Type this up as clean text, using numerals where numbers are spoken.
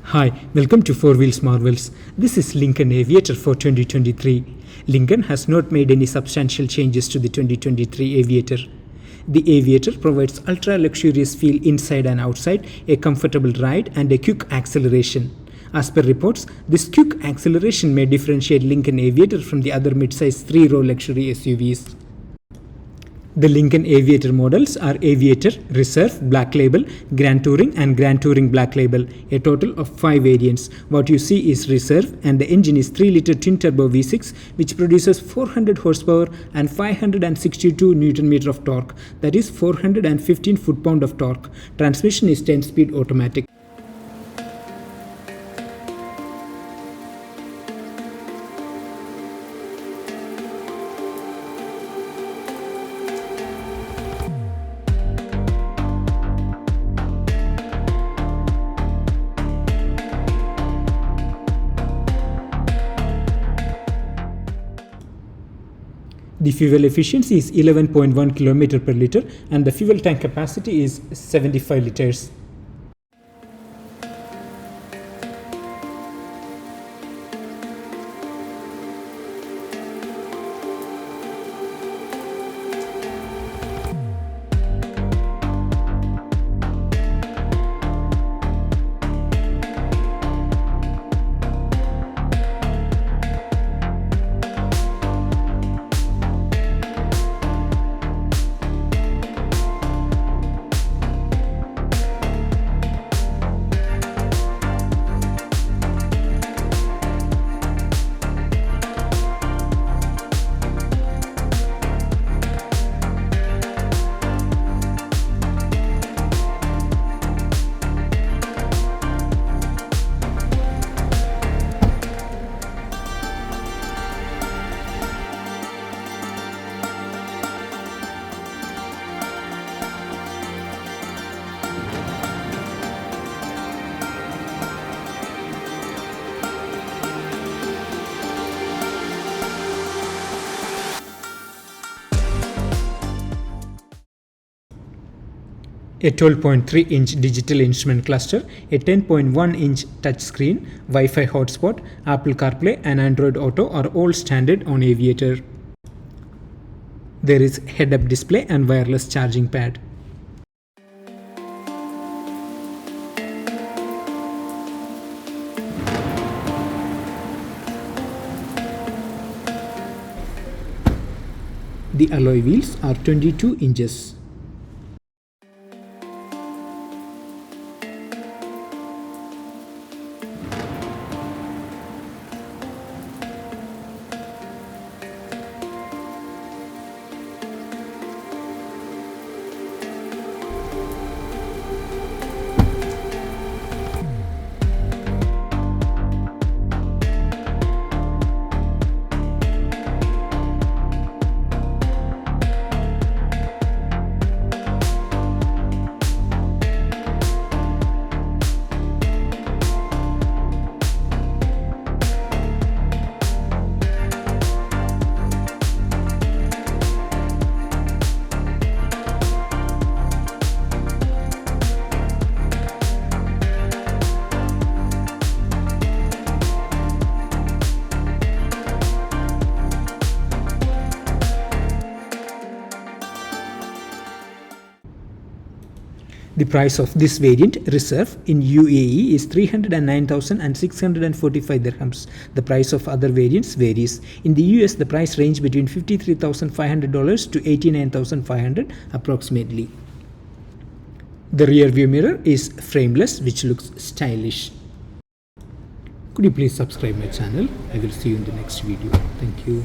Hi, welcome to Four Wheels Marvels. This is Lincoln Aviator for 2023. Lincoln has not made any substantial changes to the 2023 Aviator. The Aviator provides ultra-luxurious feel inside and outside, a comfortable ride and a quick acceleration. As per reports, this quick acceleration may differentiate Lincoln Aviator from the other mid-size 3-row luxury SUVs. The Lincoln Aviator models are Aviator, Reserve, Black Label, Grand Touring and Grand Touring Black Label, a total of 5 variants. What you see is Reserve and the engine is 3-litre twin-turbo V6 which produces 400 horsepower and 562 Nm of torque, that is 415 foot-pound of torque. Transmission is 10-speed automatic. The fuel efficiency is 11.1 km per liter and the fuel tank capacity is 75 liters. A 12.3-inch digital instrument cluster, a 10.1-inch touchscreen, Wi-Fi hotspot, Apple CarPlay and Android Auto are all standard on Aviator. There is head-up display and wireless charging pad. The alloy wheels are 22 inches. The price of this variant, Reserve, in UAE is 309,645 dirhams. The price of other variants varies. In the US, the price range between $53,500 to $89,500 approximately. The rear view mirror is frameless, which looks stylish. Could you please subscribe my channel? I will see you in the next video. Thank you.